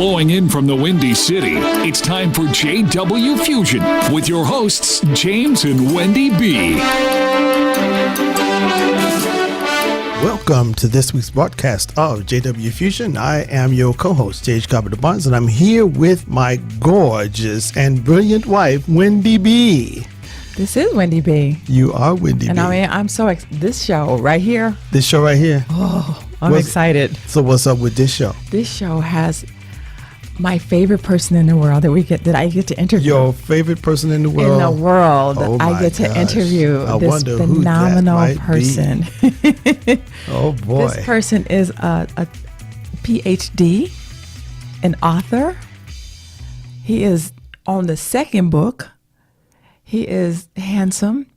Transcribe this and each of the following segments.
Flowing in from the Windy City, it's time for JW Fusion with your hosts, James and Wendy B. Welcome to this week's broadcast of JW Fusion. I am your co-host, J.H. Carpenter Barnes, and I'm here with my gorgeous and brilliant wife, Wendy B. This is Wendy B. You are Wendy and B. I mean, I'm so this show right here. This show right here. Oh, I'm excited. So what's up with this show? This show has my favorite person in the world that I get to interview. Your favorite person in the world? In the world. Oh I get to interview this phenomenal person. Oh boy. This person is a PhD, an author. He is on the second book. He is handsome,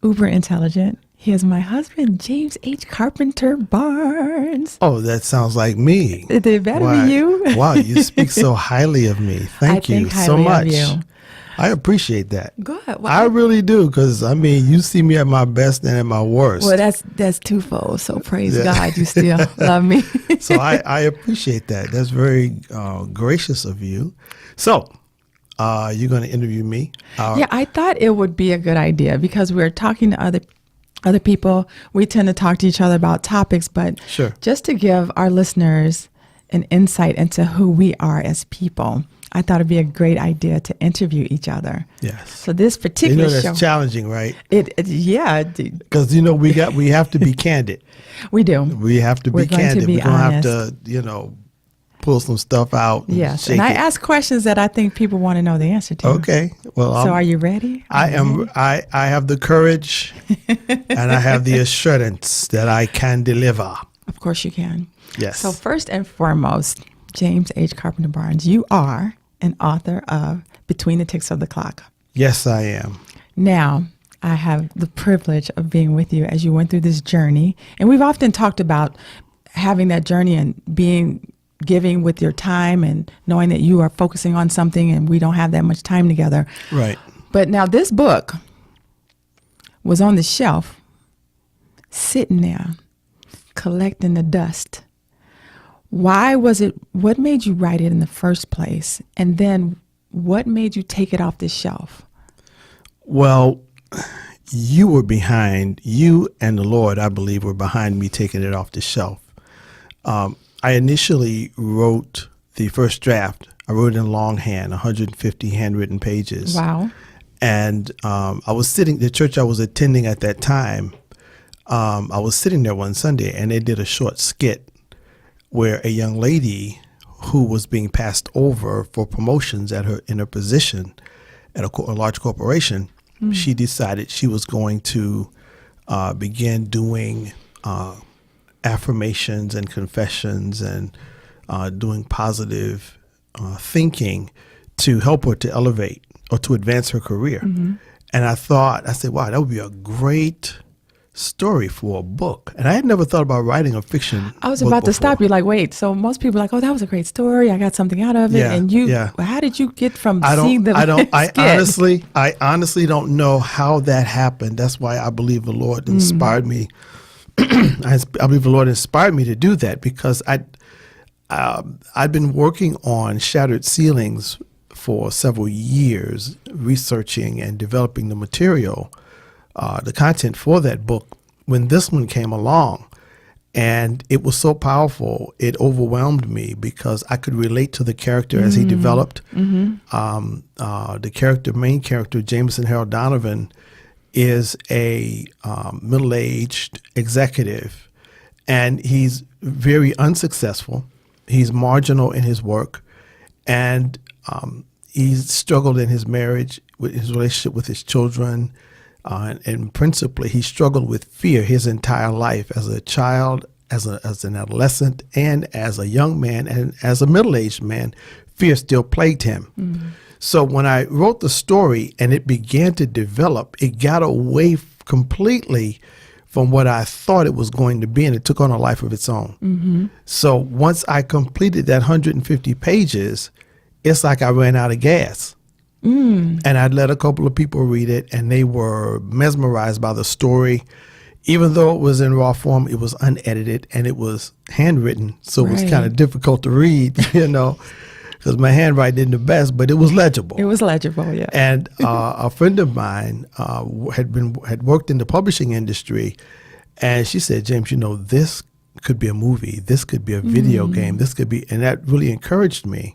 uber intelligent. He is my husband, James H. Carpenter Barnes. Oh, that sounds like me. It better be you. Wow, you speak so highly of me. Thank you so much. Of you. I appreciate that. Good. Well, I really do, because I mean, you see me at my best and at my worst. Well, that's twofold. So praise God, you still love me. So I appreciate that. That's very gracious of you. So. You're going to interview me? Yeah, I thought it would be a good idea because we're talking to other people. We tend to talk to each other about topics, but sure. Just to give our listeners an insight into who we are as people, I thought it'd be a great idea to interview each other. Yes. So this particular that's show, challenging, right? Yeah. Because we have to be candid. We do. We have to be candid. We don't have to pull some stuff out. Yes, and I ask questions that I think people want to know the answer to. Okay, well, so are you ready? I have the courage, and I have the assurance that I can deliver. Of course, you can. Yes. So first and foremost, James H. Carpenter Barnes, you are an author of Between the Ticks of the Clock. Yes, I am. Now, I have the privilege of being with you as you went through this journey, and we've often talked about having that journey and giving with your time and knowing that you are focusing on something and we don't have that much time together. Right. But now this book was on the shelf, sitting there, collecting the dust. Why was it, what made you write it in the first place? And then what made you take it off the shelf? Well, you and the Lord, I believe, were behind me taking it off the shelf. I initially wrote the first draft. I wrote it in longhand, 150 handwritten pages. Wow. And I was the church I was attending at that time, I was sitting there one Sunday and they did a short skit where a young lady who was being passed over for promotions in her position at a large corporation, she decided she was going to begin doing affirmations and confessions and doing positive thinking to help her to elevate or to advance her career. Mm-hmm. And I said, wow, that would be a great story for a book. And I had never thought about writing a fiction. I was about to stop you, like, wait, so most people are like, oh, that was a great story. I got something out of it. Yeah, and how did you get from seeing the I honestly don't know how that happened. That's why I believe the Lord inspired me. I believe the Lord inspired me to do that because I'd been working on Shattered Ceilings for several years, researching and developing the material, the content for that book, when this one came along. And it was so powerful, it overwhelmed me because I could relate to the character as he developed. Mm-hmm. The main character, Jameson Harold Donovan, is a middle-aged executive, and he's very unsuccessful. He's marginal in his work, and he's struggled in his marriage, with his relationship with his children, and principally he struggled with fear his entire life as a child, as an adolescent, and as a young man, and as a middle-aged man. Fear still plagued him. Mm-hmm. So when I wrote the story and it began to develop, it got away completely from what I thought it was going to be, and it took on a life of its own. Mm-hmm. So once I completed that 150 pages, it's like I ran out of gas. And I'd let a couple of people read it, and they were mesmerized by the story. even though it was in raw form, it was unedited and it was handwritten. So it was kind of Right. difficult to read, because my handwriting isn't the best, but it was legible. It was legible, yeah. And a friend of mine had worked in the publishing industry, and she said, "James, this could be a movie. This could be a video game. This could be," and that really encouraged me.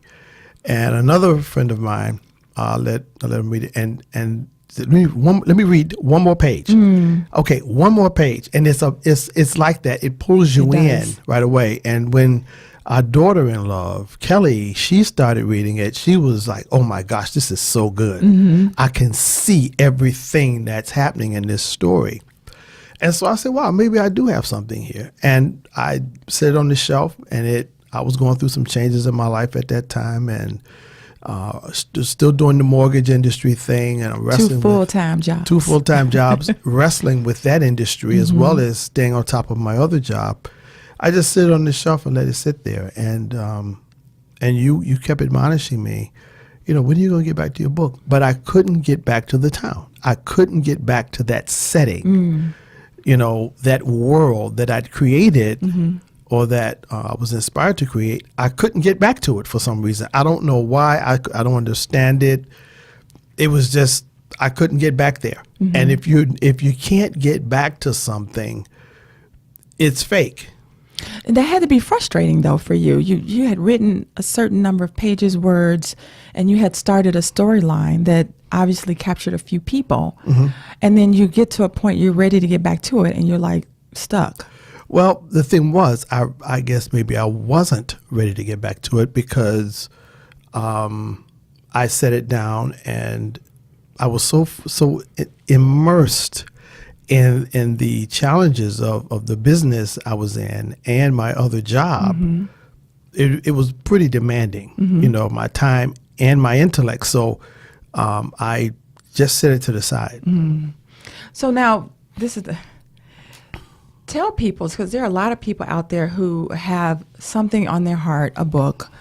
And another friend of mine let him read it, and said, let me read one more page. Okay, one more page, and it's like that. It pulls you It in does. right away. And when our daughter-in-law, Kelly, she started reading it, she was like, "Oh my gosh, this is so good. I can see everything that's happening in this story." And so I said, "Wow, maybe I do have something here." And I set it on the shelf, and I was going through some changes in my life at that time, and still doing the mortgage industry thing, and I'm wrestling Two full-time jobs. two full-time jobs, wrestling with that industry as well as staying on top of my other job. I just sit on the shelf and let it sit there. And you kept admonishing me, when are you going to get back to your book? But I couldn't get back to the town. I couldn't get back to that setting, that world that I'd created or that I was inspired to create. I couldn't get back to it for some reason. I don't know why. I don't understand it. It was just, I couldn't get back there. And if you can't get back to something, it's fake. That had to be frustrating, though, for you. You had written a certain number of pages, words, and you had started a storyline that obviously captured a few people. And then you get to a point you're ready to get back to it, and you're like stuck. Well, the thing was, I guess maybe I wasn't ready to get back to it because I set it down and I was so immersed in the challenges of the business I was in and my other job. It was pretty demanding, my time and my intellect. So I just set it to the side. So now, tell people, because there are a lot of people out there who have something on their heart, a book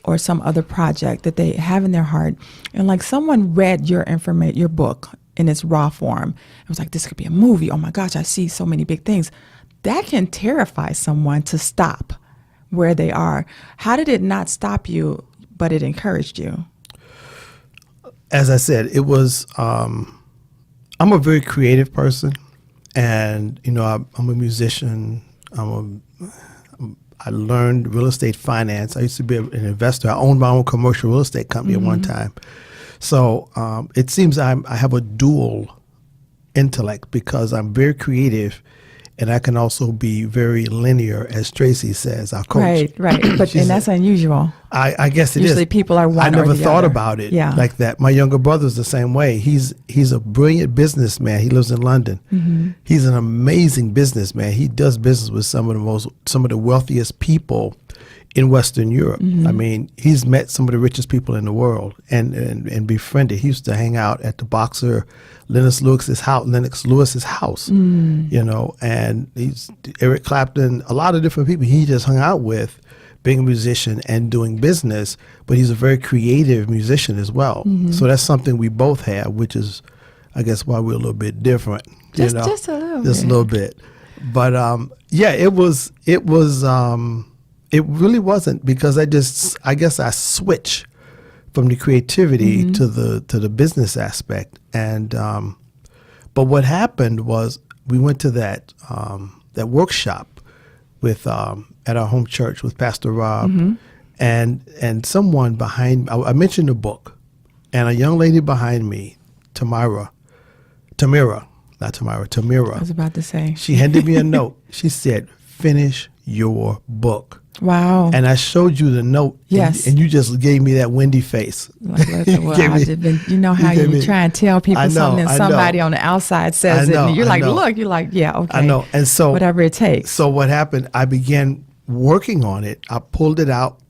or some other project that they have in their heart, and like someone read your book in its raw form. It was like, this could be a movie. Oh my gosh, I see so many big things. That can terrify someone to stop where they are. How did it not stop you, but it encouraged you? As I said, it was, I'm a very creative person, and, I'm a musician. I learned real estate finance. I used to be an investor. I owned my own commercial real estate company at one time. So it seems I have a dual intellect because I'm very creative, and I can also be very linear, as Tracy says, our coach. Right. But and that's unusual. I guess it is. Usually people are one I never or the thought other. about it Yeah. like that. My younger brother's the same way. He's a brilliant businessman. He lives in London. He's an amazing businessman. He does business with some of the wealthiest people in Western Europe. I mean, he's met some of the richest people in the world and befriended. He used to hang out at the boxer Lennox Lewis's house, and he's Eric Clapton, a lot of different people he just hung out with, being a musician and doing business, but he's a very creative musician as well. So that's something we both have, which is, I guess, why we're a little bit different. Just a little Just bit. a little bit. But it really wasn't, because I guess I switched from the creativity to the business aspect. And but what happened was we went to that workshop with at our home church with Pastor Rob, and someone behind. I mentioned the book, and a young lady behind me, Tamira. I was about to say. She handed me a note. She said, "Finish your book." Wow. And I showed you the note. Yes. And you just gave me that Wendy face. Like, listen, well, Gave me- you know how gave you me- try and tell people I know, something, and I know. somebody on the outside says I know, it, and you're I like, know. look, you're like, yeah, okay. I know. And so whatever it takes. So what happened, I began working on it. I pulled it out.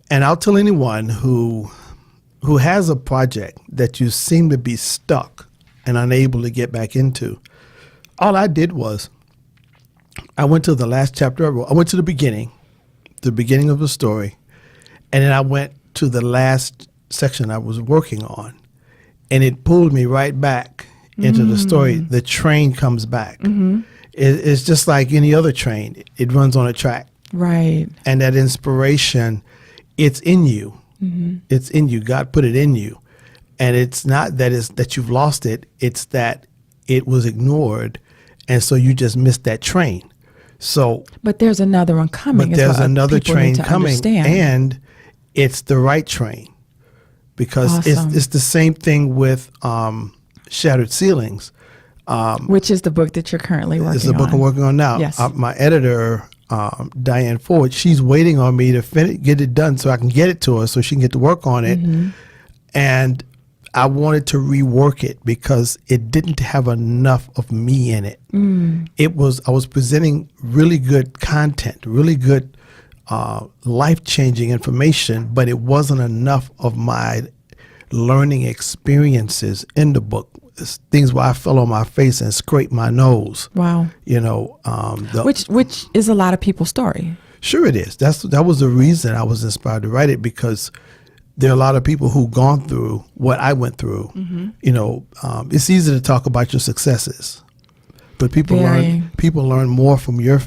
And I'll tell anyone who has a project that you seem to be stuck and unable to get back into, all I did was I went to the last chapter I wrote. I went to the beginning of the story, and then I went to the last section I was working on, and it pulled me right back into the story, the train comes back. It's just like any other train. It runs on a track. Right. And that inspiration, it's in you. It's in you. God put it in you. And it's not that you've lost it. It's that it was ignored. And so you just missed that train. So, but there's another one coming. But there's another people need train to coming, understand. and it's the right train, because Awesome. it's the same thing with Shattered Ceilings. Which is the book that you're currently working on. It's the book I'm working on now. Yes. My editor, Diane Ford, she's waiting on me to get it done so I can get it to her so she can get to work on it. And I wanted to rework it because it didn't have enough of me in it. I was presenting really good content, really good life-changing information, but it wasn't enough of my learning experiences in the book. It's things where I fell on my face and scraped my nose. Wow. You know, Which is a lot of people's story. Sure it is. That was the reason I was inspired to write it, because there are a lot of people who've gone through what I went through. You know, it's easy to talk about your successes, but people learn more from your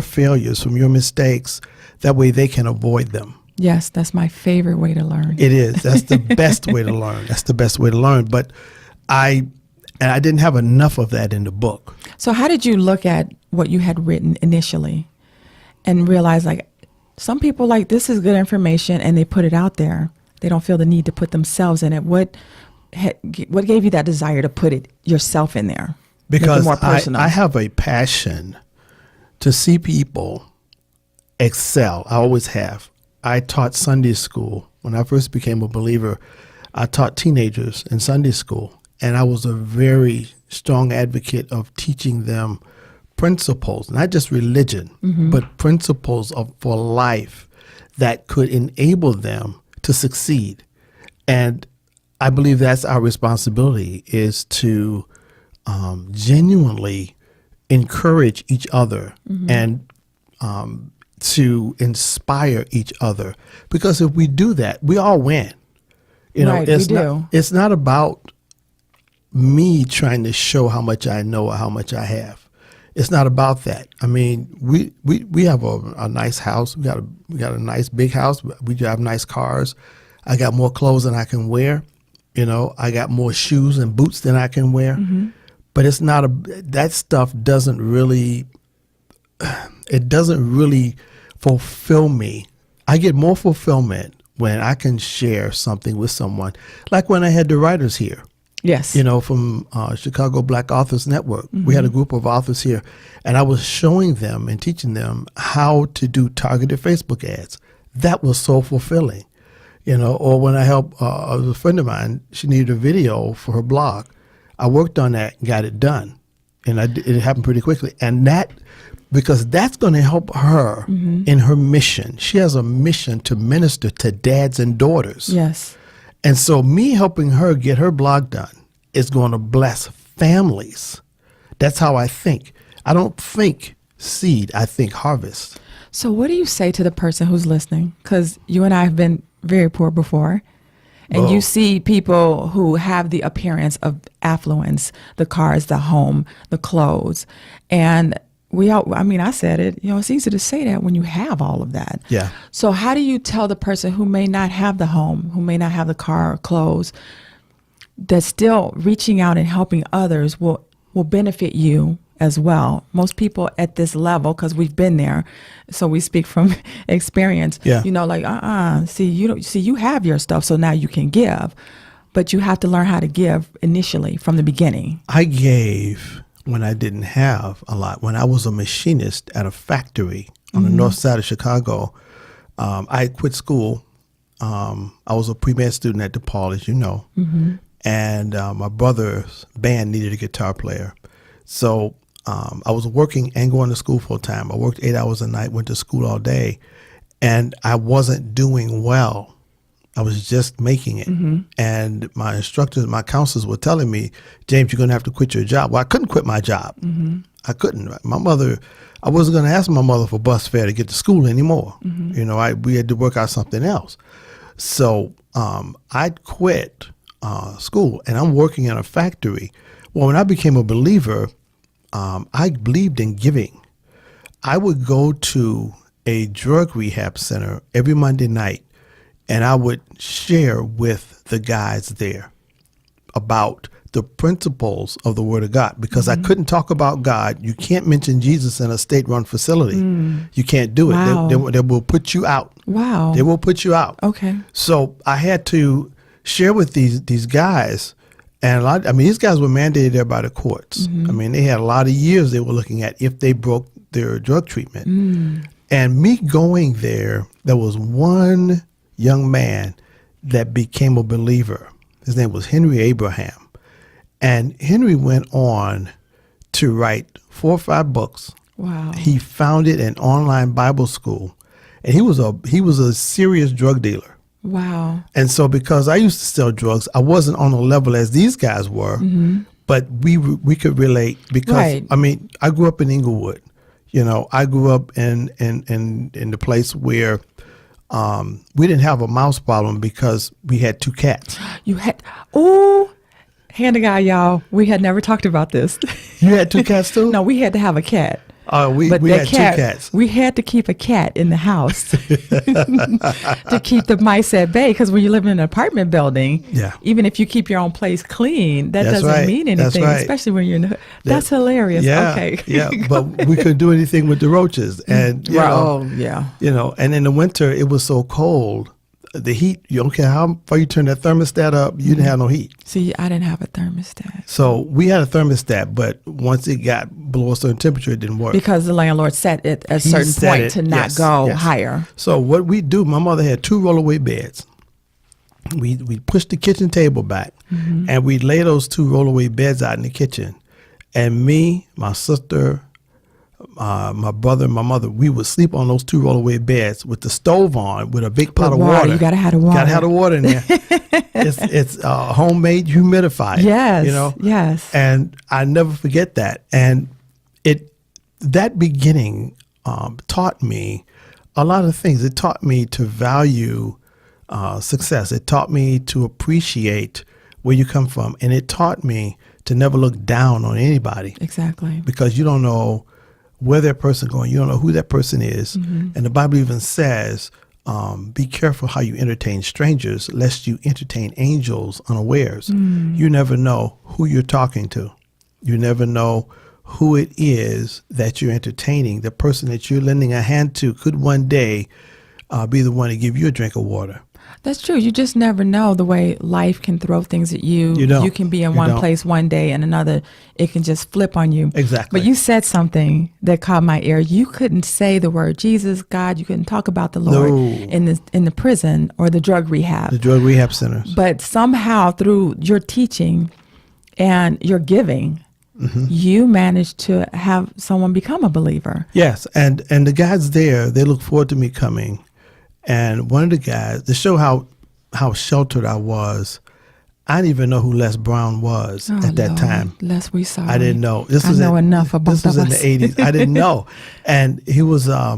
failures, from your mistakes. That way they can avoid them. Yes, that's my favorite way to learn. It is. That's the best way to learn. That's the best way to learn. But I didn't have enough of that in the book. So how did you look at what you had written initially and realize, like, some people, like, this is good information and they put it out there. They don't feel the need to put themselves in it. What gave you that desire to put it yourself in there? Because more personal? I have a passion to see people excel. I always have. I taught Sunday school. When I first became a believer, I taught teenagers in Sunday school. And I was a very strong advocate of teaching them principles, not just religion, but principles for life that could enable them to succeed. And I believe that's our responsibility, is to genuinely encourage each other and to inspire each other. Because if we do that, we all win. You know, Right, it's not about me trying to show how much I know or how much I have. It's not about that. I mean, we have a nice house. We got a nice big house. We have nice cars. I got more clothes than I can wear. You know, I got more shoes and boots than I can wear. But it's not that stuff doesn't really fulfill me. I get more fulfillment when I can share something with someone. Like when I had the writers here. Yes. You know, from Chicago Black Authors Network. We had a group of authors here, and I was showing them and teaching them how to do targeted Facebook ads. That was so fulfilling. You know, or when I helped a friend of mine, she needed a video for her blog. I worked on that and got it done, and it happened pretty quickly. And because that's going to help her in her mission. She has a mission to minister to dads and daughters. Yes. And so me helping her get her blog done is going to bless families. That's how I think. I don't think seed, I think harvest. So what do you say to the person who's listening? Because you and I have been very poor before. And you see people who have the appearance of affluence, the cars, the home, the clothes. And I said it, you know, it's easy to say that when you have all of that. Yeah. So how do you tell the person who may not have the home, who may not have the car or clothes, that still reaching out and helping others will benefit you as well? Most people at this level, because we've been there, so we speak from experience. Yeah. You know, like, you have your stuff, so now you can give, but you have to learn how to give initially from the beginning. I gave when I didn't have a lot. When I was a machinist at a factory on the north side of Chicago, I quit school. I was a pre-med student at DePaul, as you know, and my brother's band needed a guitar player. So I was working and going to school full time. I worked 8 hours a night, went to school all day, and I wasn't doing well. I was just making it. And my instructors, my counselors were telling me, James, you're going to have to quit your job. Well, I couldn't quit my job. I couldn't. My mother, I wasn't going to ask my mother for bus fare to get to school anymore. You know, we had to work out something else. So I quit school, and I'm working in a factory Well, when I became a believer, I believed in giving. I would go to a drug rehab center every Monday night, and I would share with the guys there about the principles of the Word of God, because I couldn't talk about God. You can't mention Jesus in a state-run facility. You can't do it. Wow. They will put you out. Wow. They will put you out. Okay. So I had to share with these guys, and these guys were mandated there by the courts. I mean, they had a lot of years they were looking at if they broke their drug treatment. And me going there was one young man that became a believer. His name was Henry Abraham. And Henry went on to write 4 or 5 books. Wow. He founded an online Bible school, and he was a serious drug dealer. Wow. And so, because I used to sell drugs, I wasn't on the level as these guys were, but we could relate because Right. I grew up in Inglewood. I grew up in the place where we didn't have a mouse problem because we had 2 cats. You had, oh, hand a guy, y'all. We had never talked about this. You had 2 cats too? No, we had to have a cat. We But had that 2 cat, cats. we had to keep a cat in the house to keep the mice at bay. Because when you live in an apartment building, Yeah. even if you keep your own place clean, that That's doesn't right. mean That's anything, right. especially when you're in the hood. That's hilarious. Yeah, Okay. yeah, but we couldn't do anything with the roaches, and yeah. and in the winter it was so cold. The heat, you don't care how far you turn that thermostat up, you didn't have no heat. See, I didn't have a thermostat. So we had a thermostat, but once it got below a certain temperature, it didn't work. Because the landlord set it at a He certain set point it, to not yes, go yes. higher. So what we do, my mother had 2 rollaway beds. We pushed the kitchen table back, and we lay those 2 rollaway beds out in the kitchen. And me, my sister, my brother, and my mother, we would sleep on those 2 rollaway beds with the stove on, with a big pot of water. You gotta have the water. Gotta have the water in there. It's homemade humidified. Yes. Yes. And I never forget that. And that beginning taught me a lot of things. It taught me to value success. It taught me to appreciate where you come from, and it taught me to never look down on anybody, Exactly. because you don't know where that person going. You don't know who that person is. And the Bible even says, be careful how you entertain strangers, lest you entertain angels unawares. You never know who you're talking to. You never know who it is that you're entertaining. The person that you're lending a hand to could one day be the one to give you a drink of water. That's true. You just never know the way life can throw things at you. You don't. You can be in You one don't. place one day and another, it can just flip on you. Exactly. But you said something that caught my ear. You couldn't say the word Jesus, God. You couldn't talk about the Lord No. in the prison or the drug rehab. The drug rehab centers. But somehow through your teaching and your giving, you managed to have someone become a believer. Yes, and the guys there, they look forward to me coming. And one of the guys, to show how sheltered I was, I didn't even know who Les Brown was at that time. Les, we sorry. I didn't know. I know enough about this was in us. the 80s. I didn't know. And he was a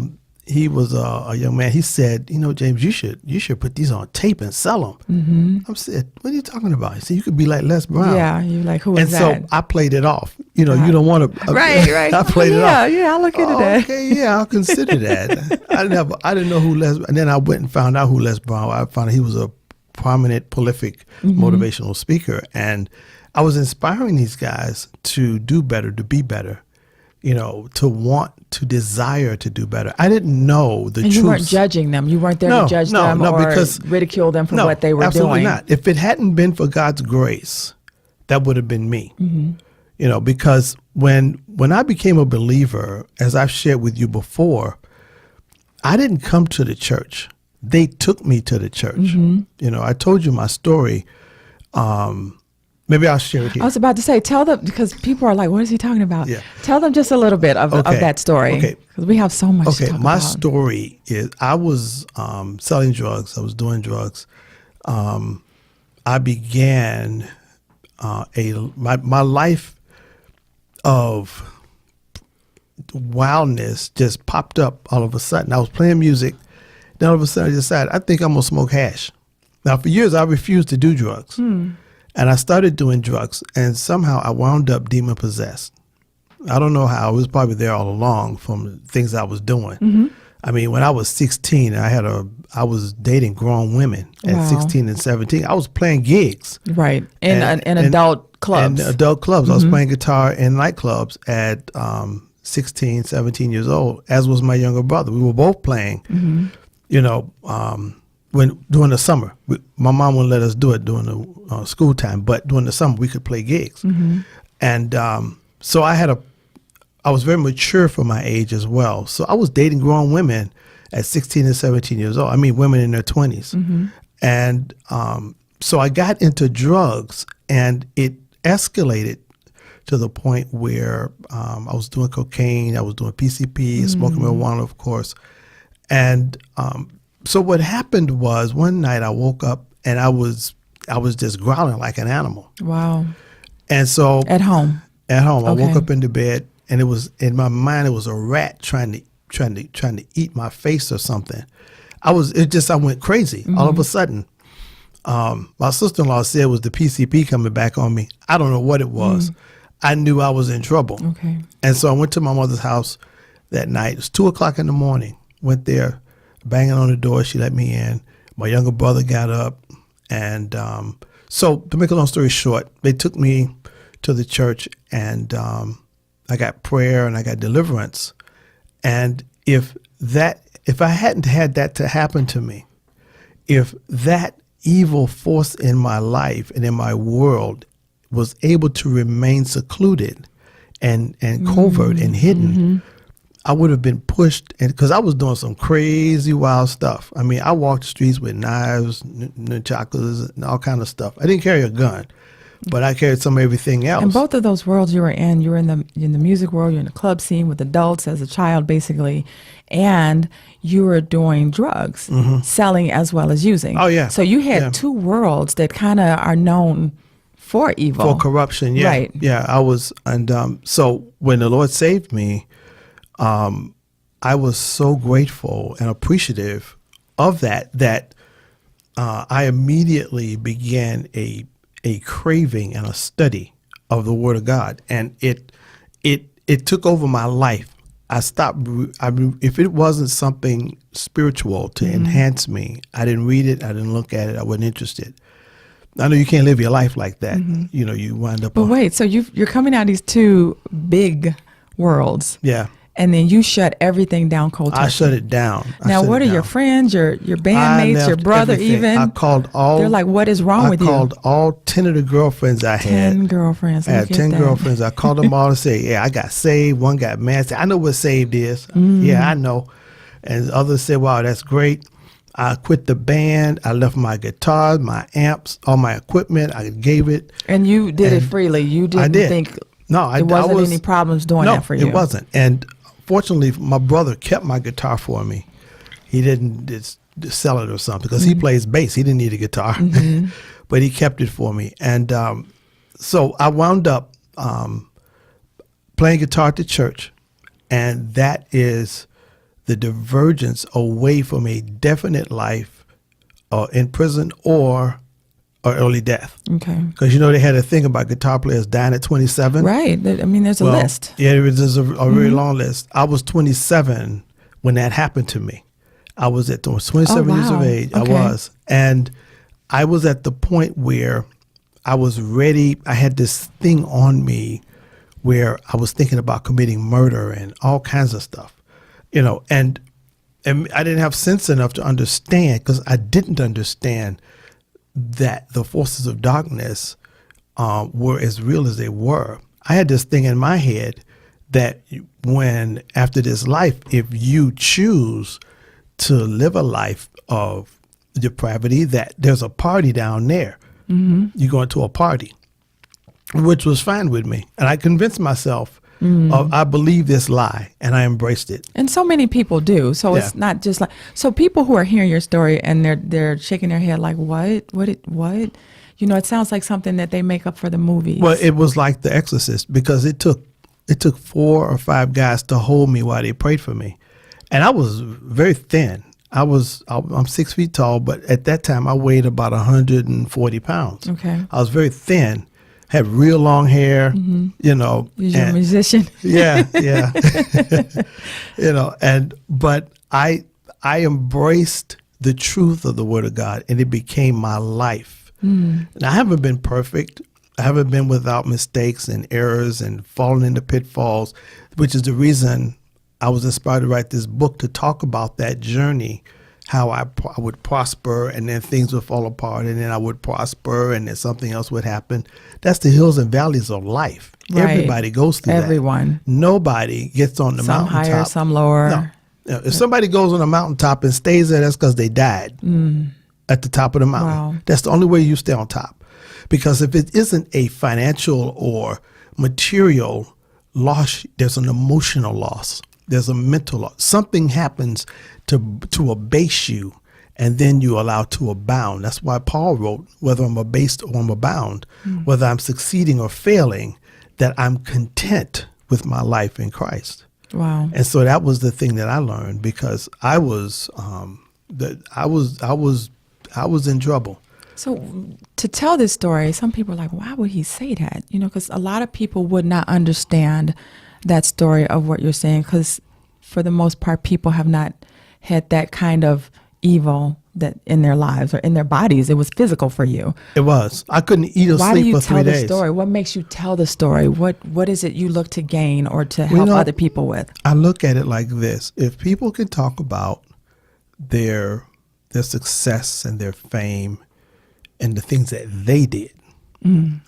young man. He said, James, you should put these on tape and sell them. I said, what are you talking about? He said, you could be like Les Brown. Yeah, you're like, who And is so that? I played it off. You don't want to. Right. I played it off. Yeah, I'll look into that. Okay, yeah, I'll consider that. I didn't know who Les. And then I went and found out who Les Brown. I found out he was a prominent, prolific, motivational speaker, and I was inspiring these guys to do better, to be better. To want, to desire to do better. I didn't know the truth. And you weren't judging them. You weren't there to judge them or because, ridicule them for what they were absolutely doing. Not. If it hadn't been for God's grace, that would have been me. Because when I became a believer, as I've shared with you before, I didn't come to the church. They took me to the church. I told you my story. Maybe I'll share it here. I was about to say, tell them, because people are like, what is he talking about? Yeah. Tell them just a little bit of that story. Okay. Because we have so much to talk my about. story is I was selling drugs. I was doing drugs. I began my life of wildness just popped up all of a sudden. I was playing music. Then all of a sudden I decided, I think I'm going to smoke hash. Now, for years, I refused to do drugs. And I started doing drugs, and somehow I wound up demon possessed. I don't know how. It was probably there all along from things I was doing. I mean, when I was 16, I was dating grown women at Wow. 16 and 17. I was playing gigs. Right. In adult clubs. In adult clubs. I was playing guitar in nightclubs at 16, 17 years old, as was my younger brother. We were both playing, during the summer. My mom wouldn't let us do it during the school time, but during the summer we could play gigs. And so I was very mature for my age as well. So I was dating grown women at 16 and 17 years old. I mean, women in their 20s. And so I got into drugs, and it escalated to the point where I was doing cocaine, I was doing PCP, smoking marijuana, of course. And so what happened was one night I woke up and I was just growling like an animal. Wow. And so At home. I Okay. woke up in the bed, and it was in my mind. It was a rat trying to eat my face or something. I went crazy all of a sudden. My sister-in-law said it was the PCP coming back on me. I don't know what it was. I knew I was in trouble. Okay. And so I went to my mother's house that night. It was 2:00 in the morning. Went there, banging on the door. She let me in. My younger brother got up, and so to make a long story short, they took me to the church, and I got prayer and I got deliverance. And if I hadn't had that to happen to me, if that evil force in my life and in my world was able to remain secluded and covert and hidden, I would have been pushed, because I was doing some crazy wild stuff. I mean, I walked the streets with knives, nunchakus, and all kind of stuff. I didn't carry a gun, but I carried some of everything else. And both of those worlds you were in the music world, you're in the club scene with adults as a child, basically, and you were doing drugs, selling as well as using. Oh, yeah. So you had Yeah. two worlds that kind of are known for evil. For corruption, yeah. Right. Yeah, I was, and so when the Lord saved me, I was so grateful and appreciative of that I immediately began a craving and a study of the Word of God, and it took over my life. I stopped. If it wasn't something spiritual to enhance me, I didn't read it. I didn't look at it. I wasn't interested. I know you can't live your life like that. You wind up. But wait, so you're coming out of these two big worlds. Yeah. And then you shut everything down cold turkey. I shut it down. Now, what are your friends, your bandmates, your brother even? I called all. They're like, what is wrong with you? I called all 10 of the girlfriends I had. 10 girlfriends. I had 10 girlfriends. I called them all and said, yeah, I got saved. One got mad. I said, I know what saved is. Yeah, I know. And others said, wow, that's great. I quit the band. I left my guitars, my amps, all my equipment. I gave it. And you did it freely. You didn't think there wasn't any problems doing that for you. No, it wasn't. And fortunately, my brother kept my guitar for me. He didn't just sell it or something, because he plays bass. He didn't need a guitar, but he kept it for me. And so I wound up playing guitar at the church, and that is the divergence away from a definite life in prison or early death. Okay. Because, they had a thing about guitar players dying at 27. Right. I mean, there's a list. Yeah, there's a very long list. I was 27 when that happened to me. I was at 27 years of age. Okay. I was. And I was at the point where I was ready. I had this thing on me where I was thinking about committing murder and all kinds of stuff, and I didn't have sense enough to understand, because I didn't understand that the forces of darkness were as real as they were. I had this thing in my head that after this life, if you choose to live a life of depravity, that there's a party down there. You're going to a party, which was fine with me. And I convinced myself I believe this lie, and I embraced it. And so many people do. So it's not just like, so people who are hearing your story and they're shaking their head like, what? It sounds like something that they make up for the movies. Well, it was like The Exorcist, because it took 4 or 5 guys to hold me while they prayed for me. And I was very thin. I'm 6 feet tall, but at that time I weighed about 140 pounds. Okay. I was very thin, had real long hair, you know. You're a musician. Yeah, yeah. But I embraced the truth of the Word of God, and it became my life. And I haven't been perfect. I haven't been without mistakes and errors and fallen into pitfalls, which is the reason I was inspired to write this book, to talk about that journey, how I would prosper and then things would fall apart, and then I would prosper and then something else would happen. That's the hills and valleys of life. Right. Everybody goes through that. Everyone. Nobody gets on the Some mountaintop. higher, some lower. No. If somebody goes on a mountaintop and stays there, that's because they died at the top of the mountain. Wow. That's the only way you stay on top. Because if it isn't a financial or material loss, there's an emotional loss. There's a mental loss. Something happens to abase you, and then you allow to abound. That's why Paul wrote, whether I'm abased or I'm abound, whether I'm succeeding or failing, that I'm content with my life in Christ. Wow. And so that was the thing that I learned, because I was in trouble. So to tell this story, some people are like, why would he say that? You know, because a lot of people would not understand that story of what you're saying, because for the most part, people have not had that kind of evil that in their lives or in their bodies. It was physical for you. It was. I couldn't eat or Why do sleep you for 3 tell the days. story? What makes you tell the story? What is it you look to gain or to help other people with? I look at it like this. If people can talk about their success and their fame and the things that they did,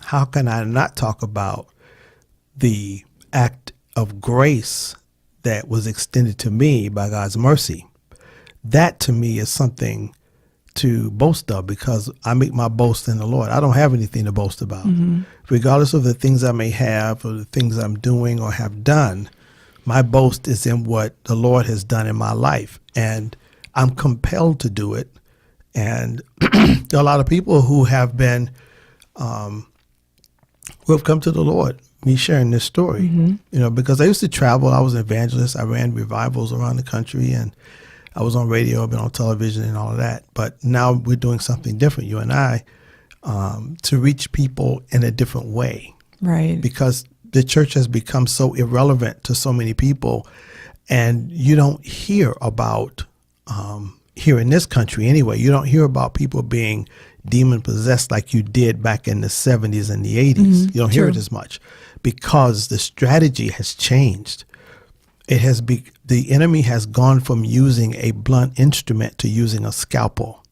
how can I not talk about the act of grace that was extended to me by God's mercy? That to me is something to boast of, because I make my boast in the Lord. I don't have anything to boast about. Regardless of the things I may have or the things I'm doing or have done, my boast is in what the Lord has done in my life. And I'm compelled to do it. And there are a lot of people who have been, who have come to the Lord, me sharing this story, you know, because I used to travel. I was an evangelist. I ran revivals around the country, and I was on radio, I've been on television and all of that. But now we're doing something different, you and I, to reach people in a different way. Right. Because the church has become so irrelevant to so many people. And you don't hear about, here in this country anyway, you don't hear about people being demon possessed like you did back in the 70s and the 80s. You don't hear it as much, because the strategy has changed. It has the enemy has gone from using a blunt instrument to using a scalpel.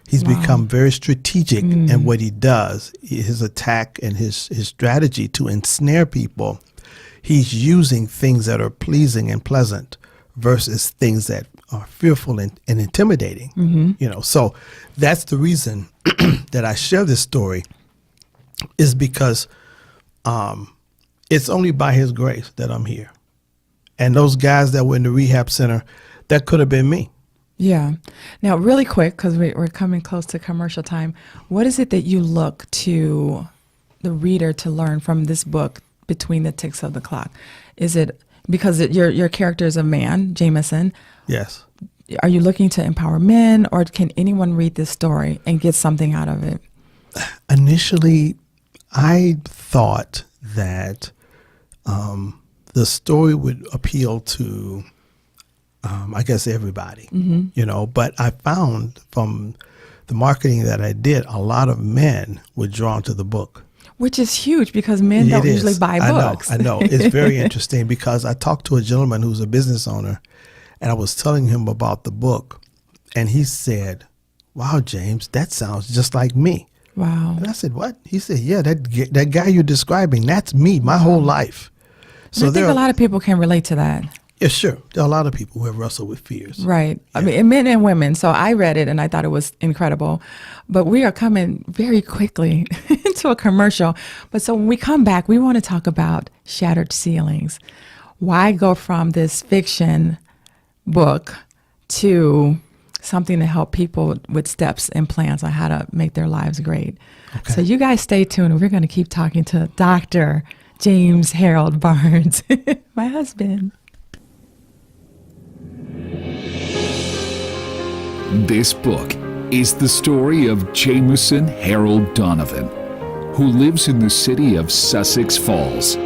He's become very strategic in what he does. His attack and his strategy to ensnare people, he's using things that are pleasing and pleasant versus things that are fearful and intimidating. You know, so that's the reason that I share this story, is because it's only by his grace that I'm here. And those guys that were in the rehab center, that could have been me. Yeah. Now, really quick, because we're coming close to commercial time, what is it that you look to the reader to learn from this book, Between the Ticks of the Clock? Is it because your character is a man, Jameson? Yes. Are you looking to empower men, or can anyone read this story and get something out of it? Initially, I thought that the story would appeal to, I guess, everybody, you know, but I found from the marketing that I did, a lot of men were drawn to the book. Which is huge, because men don't usually buy books. I know. It's very interesting, because I talked to a gentleman who's a business owner, and I was telling him about the book, and he said, "Wow, James, that sounds just like me." Wow. And I said, "What?" He said, "Yeah, that guy you're describing, that's me, my whole life." So I think a lot of people can relate to that. Yeah, sure. There are a lot of people who have wrestled with fears. Right. Yeah. I mean, men and women. So I read it and I thought it was incredible. But we are coming very quickly into a commercial. But so when we come back, we want to talk about Shattered Ceilings. Why go from this fiction book to something to help people with steps and plans on how to make their lives great? Okay. So you guys stay tuned. We're going to keep talking to Dr. James Harold Barnes, my husband. This book is the story of Jameson Harold Donovan, who lives in the city of Sussex Falls.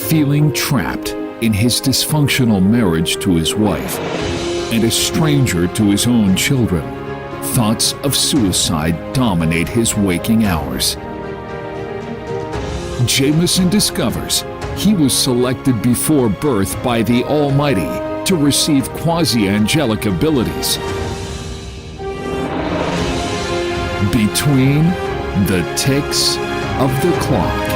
Feeling trapped in his dysfunctional marriage to his wife and a stranger to his own children, thoughts of suicide dominate his waking hours. Jameson discovers he was selected before birth by the Almighty to receive quasi-angelic abilities. Between the ticks of the clock.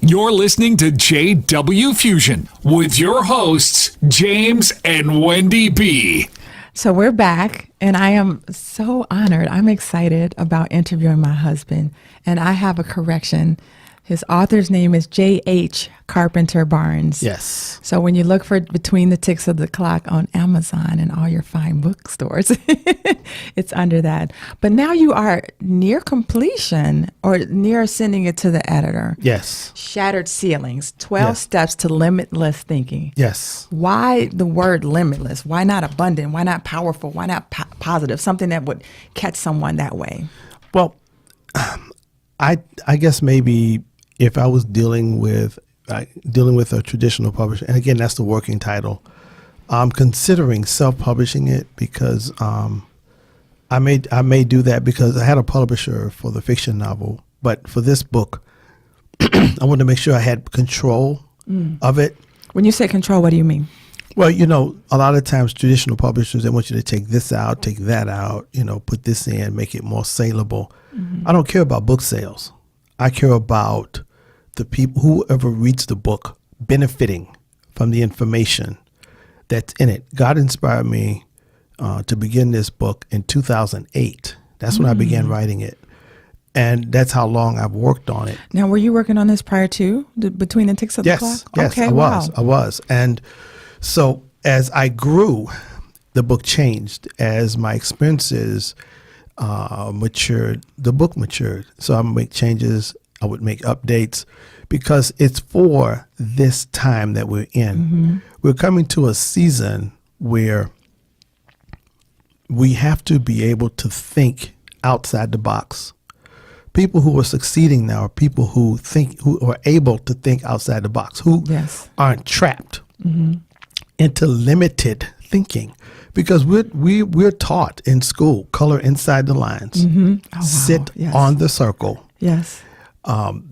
You're listening to JW Fusion with your hosts, James and Wendy B. So we're back, and I am so honored. I'm excited about interviewing my husband, and I have a correction. His author's name is J.H. Carpenter Barnes. Yes. So when you look for Between the Ticks of the Clock on Amazon and all your fine bookstores, it's under that. But now you are near completion or near sending it to the editor. Yes. Shattered Ceilings, 12 Yes. Steps to Limitless Thinking. Yes. Why the word limitless? Why not abundant? Why not powerful? Why not positive? Something that would catch someone that way. Well, I guess maybe if I was dealing with a traditional publisher, and again, that's the working title, I'm considering self-publishing it because I may do that because I had a publisher for the fiction novel, but for this book, I wanted to make sure I had control of it. When you say control, what do you mean? Well, a lot of times traditional publishers, they want you to take this out, take that out, put this in, make it more saleable. I don't care about book sales. I care about the people, whoever reads the book, benefiting from the information that's in it. God inspired me to begin this book in 2008. That's when I began writing it. And that's how long I've worked on it. Now, were you working on this prior to Between the Ticks of the Clock? Yes, okay, I was. And so as I grew, the book changed. As my experiences matured, the book matured. So I would make changes, I would make updates, because it's for this time that we're in. We're coming to a season where we have to be able to think outside the box. People who are succeeding now are people who are able to think outside the box, who aren't trapped into limited thinking. Because we're taught in school, color inside the lines, sit on the circle. Yes. On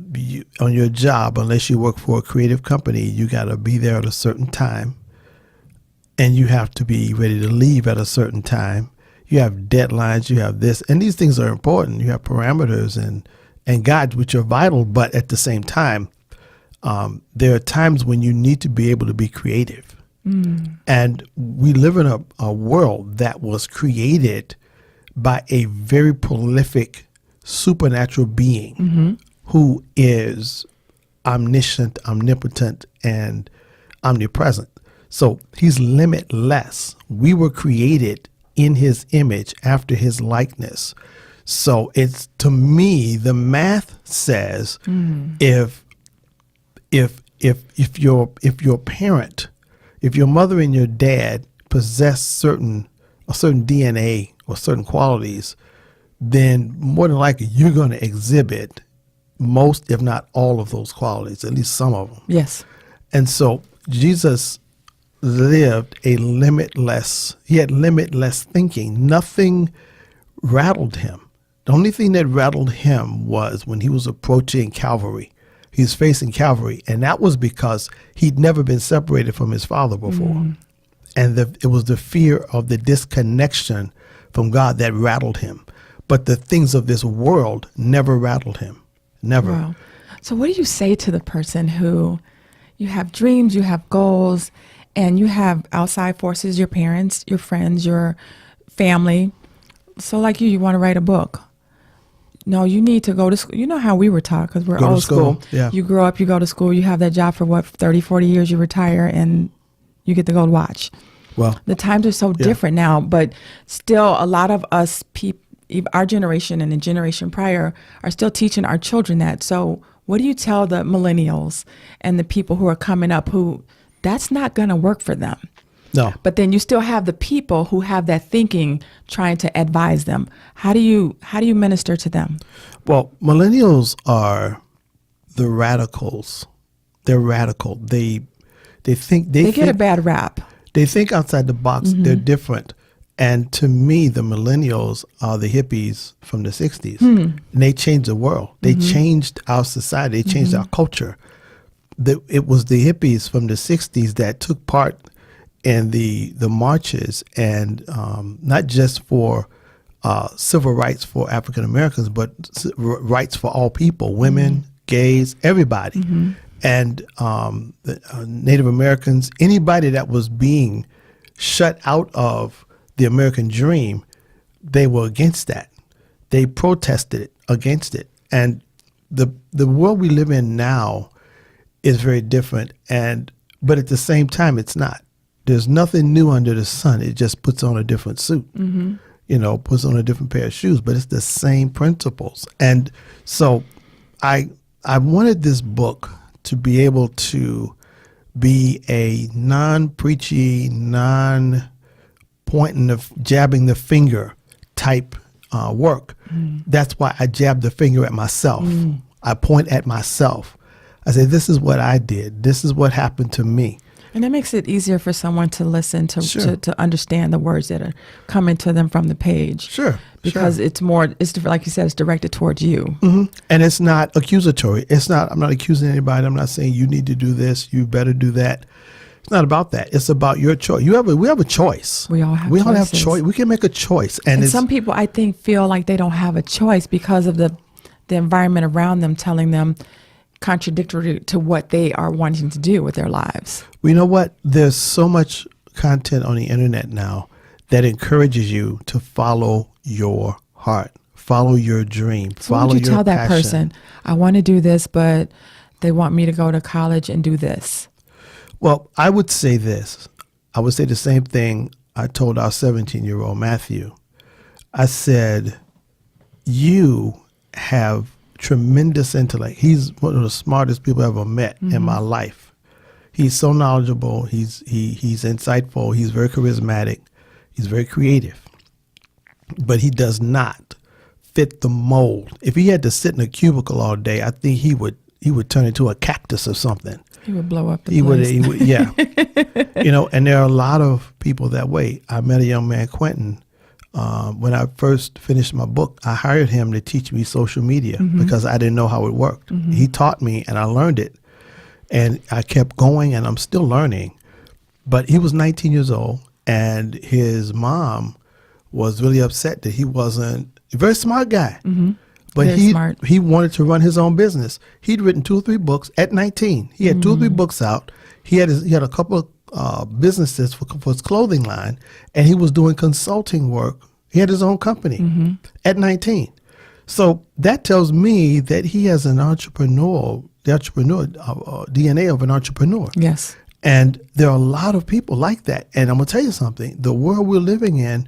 your job, unless you work for a creative company, you got to be there at a certain time, and you have to be ready to leave at a certain time. You have deadlines, you have this, and these things are important. You have parameters and guides, which are vital, but at the same time, there are times when you need to be able to be creative. And we live in a world that was created by a very prolific supernatural being who is omniscient, omnipotent, and omnipresent. So he's limitless. We were created in his image, after his likeness. So it's, to me, the math says if your parent, if your mother and your dad possess certain DNA or certain qualities, then more than likely you're going to exhibit most, if not all, of those qualities, at least some of them. Yes. And so Jesus lived he had limitless thinking. Nothing rattled him. The only thing that rattled him was when he was approaching Calvary. He was facing Calvary, and that was because he'd never been separated from his Father before. And it was the fear of the disconnection from God that rattled him. But the things of this world never rattled him. Never. Wow. So what do you say to the person who, you have dreams, you have goals, and you have outside forces, your parents, your friends, your family. So like you want to write a book. No, you need to go to school. You know how we were taught, because we're old school. Yeah. You grow up, you go to school, you have that job for 30, 40 years, you retire, and you get to go to watch. Well, the times are so different now, but still a lot of us our generation and the generation prior are still teaching our children that. So what do you tell the millennials and the people who are coming up who that's not going to work for them? No. But then you still have the people who have that thinking trying to advise them. How do you minister to them? Well, millennials are the radicals. They're radical. They get a bad rap. They think outside the box. They're different. And to me, the millennials are the hippies from the 60s. And they changed the world. They changed our society. They changed our culture. It was the hippies from the 60s that took part in the marches, and not just for civil rights for African Americans, but rights for all people, women, gays, everybody. And the, Native Americans, anybody that was being shut out of the American dream, they were against that. They protested against it. And the world we live in now is very different. But at the same time, it's not. There's nothing new under the sun. It just puts on a different suit, puts on a different pair of shoes, but it's the same principles. And so I wanted this book to be able to be a non-preachy, non-pointing, jabbing the finger type work. That's why I jab the finger at myself. I point at myself. I say, this is what I did. This is what happened to me. And it makes it easier for someone to listen to understand the words that are coming to them from the page. Sure. Because it's more, like you said, it's directed towards you. And it's not accusatory. I'm not accusing anybody. I'm not saying you need to do this, you better do that. It's not about that. It's about your choice. We have a choice. We all have choice. choices. We can make a choice. And some people, I think, feel like they don't have a choice because of the environment around them telling them contradictory to what they are wanting to do with their lives. Well, you know what? There's so much content on the internet now that encourages you to follow your heart, follow your dream, so follow would you your tell that passion. person, I want to do this, but they want me to go to college and do this? Well, I would say this. I would say the same thing I told our 17-year-old Matthew. I said, you have tremendous intellect. He's one of the smartest people I've ever met in my life. He's so knowledgeable. He's insightful. He's very charismatic. He's very creative. But he does not fit the mold. If he had to sit in a cubicle all day, I think he would turn into a cactus or something. He would blow up the place. He would, yeah. And there are a lot of people that way. I met a young man, Quentin. When I first finished my book, I hired him to teach me social media because I didn't know how it worked. He taught me and I learned it. And I kept going and I'm still learning. But he was 19 years old and his mom was really upset that he wasn't a very smart guy. But he wanted to run his own business. He'd written 2 or 3 books at 19. He had 2 or 3 books out. He had a couple of businesses for his clothing line, and he was doing consulting work. He had his own company at 19. So that tells me that he has the entrepreneur DNA of an entrepreneur. Yes. And there are a lot of people like that. And I'm going to tell you something. The world we're living in,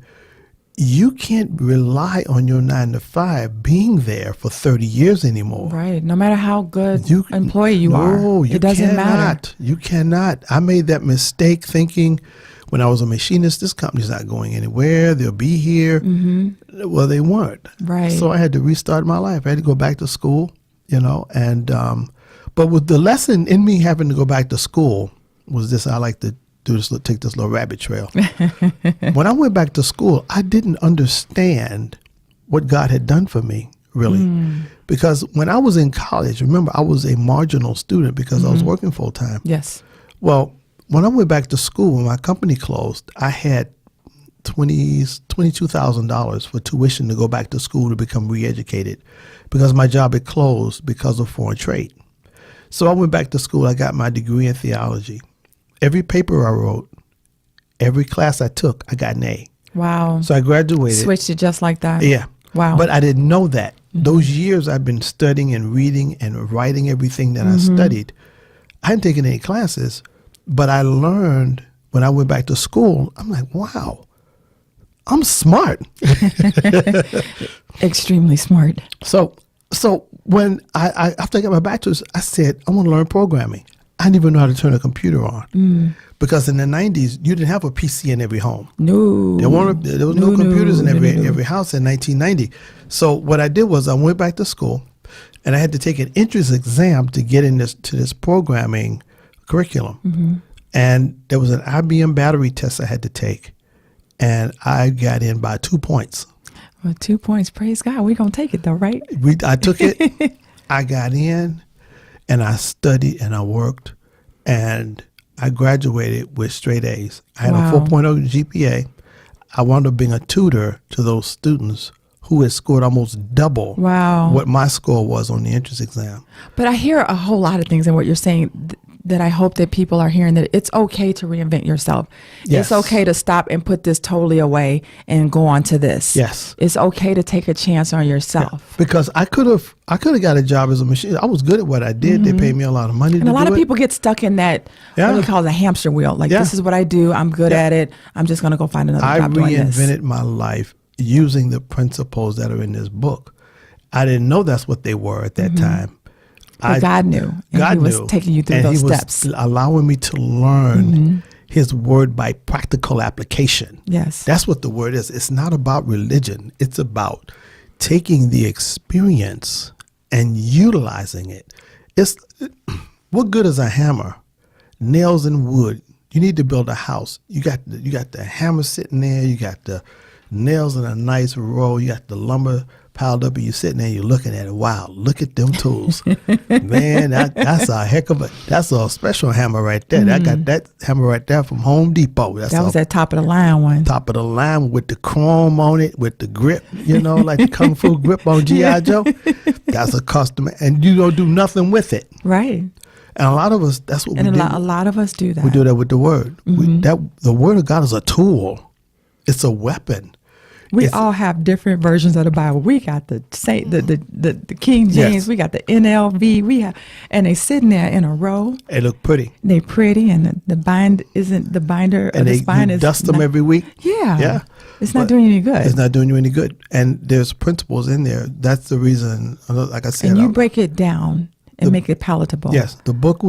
you can't rely on your 9-to-5 being there for 30 years anymore. Right. No matter how good employee you are, it doesn't matter. You cannot. I made that mistake thinking when I was a machinist, this company's not going anywhere. They'll be here. Well, they weren't. Right. So I had to restart my life. I had to go back to school, and but with the lesson in me having to go back to school was this: I like to take this little rabbit trail. When I went back to school, I didn't understand what God had done for me, really. Because when I was in college, remember, I was a marginal student because I was working full time. Yes. Well, when I went back to school, when my company closed, I had $22,000 for tuition to go back to school to become re-educated because my job had closed because of foreign trade. So I went back to school. I got my degree in theology. Every paper I wrote, every class I took, I got an A. Wow. So I graduated. Switched it just like that. Yeah. Wow. But I didn't know that. Those years I've been studying and reading and writing everything that I studied. I hadn't taken any classes, but I learned when I went back to school. I'm like, wow, I'm smart. Extremely smart. So when I after I got my bachelor's, I said, I want to learn programming. I didn't even know how to turn a computer on. Because in the 90s, you didn't have a PC in every home. No. There was no computers in every house in 1990. So what I did was I went back to school, and I had to take an entrance exam to get to this programming curriculum. And there was an IBM battery test I had to take, and I got in by 2 points. Well, 2 points. Praise God. We're going to take it, though, right? I took it. I got in, and I studied, and I worked, and I graduated with straight A's. I had a 4.0 GPA. I wound up being a tutor to those students who had scored almost double what my score was on the entrance exam. But I hear a whole lot of things in what you're saying that I hope that people are hearing, that it's okay to reinvent yourself. Yes. It's okay to stop and put this totally away and go on to this. Yes. It's okay to take a chance on yourself. Yeah. Because I could have got a job as a machine. I was good at what I did. They paid me a lot of money to do it. And a lot of people get stuck in that, what they call the hamster wheel. Like, this is what I do. I'm good at it. I'm just going to go find another job doing this. I reinvented my life using the principles that are in this book. I didn't know that's what they were at that time. But God knew. And He was taking you through those steps. He was allowing me to learn His word by practical application. Yes. That's what the word is. It's not about religion. It's about taking the experience and utilizing it. What good is a hammer? Nails and wood. You need to build a house. You got the hammer sitting there. You got the nails in a nice row. You got the lumber piled up, and you're sitting there, you're looking at it. Wow, look at them tools. Man, that's a special hammer right there. I got that hammer right there from Home Depot. That was that top of the line one. Top of the line with the chrome on it, with the grip, like the Kung Fu grip on G.I. Joe. That's a custom, and you don't do nothing with it. Right. And a lot of us, that's what we do. A lot of us do that. We do that with the word. The word of God is a tool. It's a weapon. We all have different versions of the Bible. We got the King James. Yes. We got the NLV. And they sitting there in a row. They look pretty. They pretty, and the binder and the spine is dust them every week. Yeah. It's not doing you any good. It's not doing you any good. And there's principles in there. That's the reason. Like I said, and you break it down and make it palatable. Yes, the book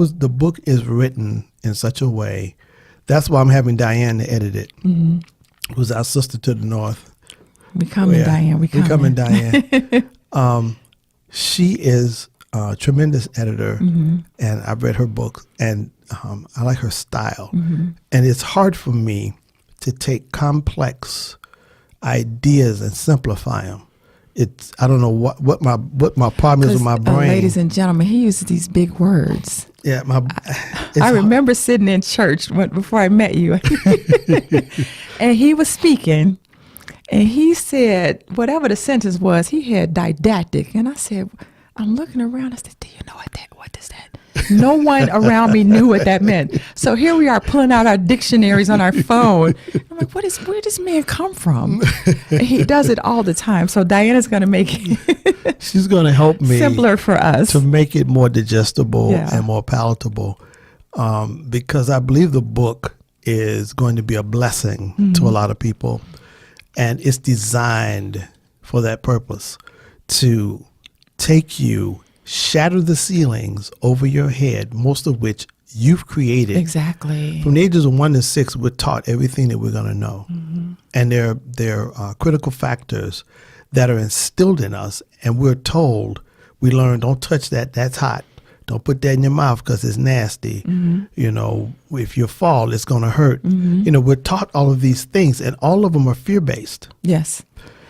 is written in such a way. That's why I'm having Diane to edit it. Who's our sister to the north. We coming, Diane. We coming, Diane. She is a tremendous editor, and I've read her books, and I like her style. And it's hard for me to take complex ideas and simplify them. I don't know what my problem is with my brain. Ladies and gentlemen, he uses these big words. Yeah, I remember sitting in church before I met you, and he was speaking. And he said, whatever the sentence was, he had didactic. And I said, I'm looking around. I said, do you know what is that? No one around me knew what that meant. So here we are pulling out our dictionaries on our phone. I'm like, where did this man come from? And he does it all the time. So Diana's going to make it she's going to help me simpler for us to make it more digestible and more palatable. Because I believe the book is going to be a blessing to a lot of people. And it's designed for that purpose, to take you, shatter the ceilings over your head, most of which you've created. Exactly. From the ages of 1 to 6, we're taught everything that we're going to know. And there are critical factors that are instilled in us. And we're told, we learn, don't touch that, that's hot. Don't put that in your mouth because it's nasty. If you fall, it's going to hurt. We're taught all of these things, and all of them are fear-based. Yes.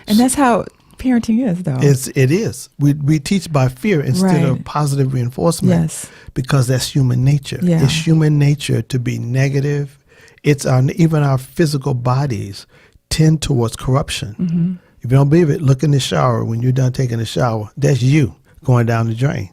And that's how parenting is, though. It is. We teach by fear instead of positive reinforcement. Yes. Because that's human nature. Yeah. It's human nature to be negative. Even our physical bodies tend towards corruption. If you don't believe it, look in the shower. When you're done taking a shower, that's you going down the drain.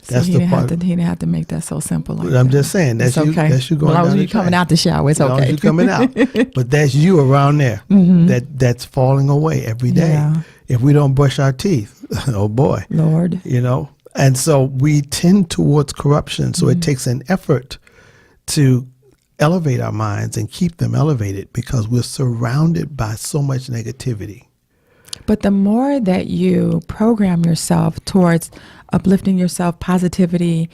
That's he didn't have to make that so simple. Like I'm just saying that's you. Okay. That's you going down the drain. As long as you're coming out the shower, it's okay. As long as you're coming out, but that's you around there. That's falling away every day. Yeah. If we don't brush our teeth, oh boy, Lord, and so we tend towards corruption. So it takes an effort to elevate our minds and keep them elevated because we're surrounded by so much negativity. But the more that you program yourself towards uplifting yourself, positivity,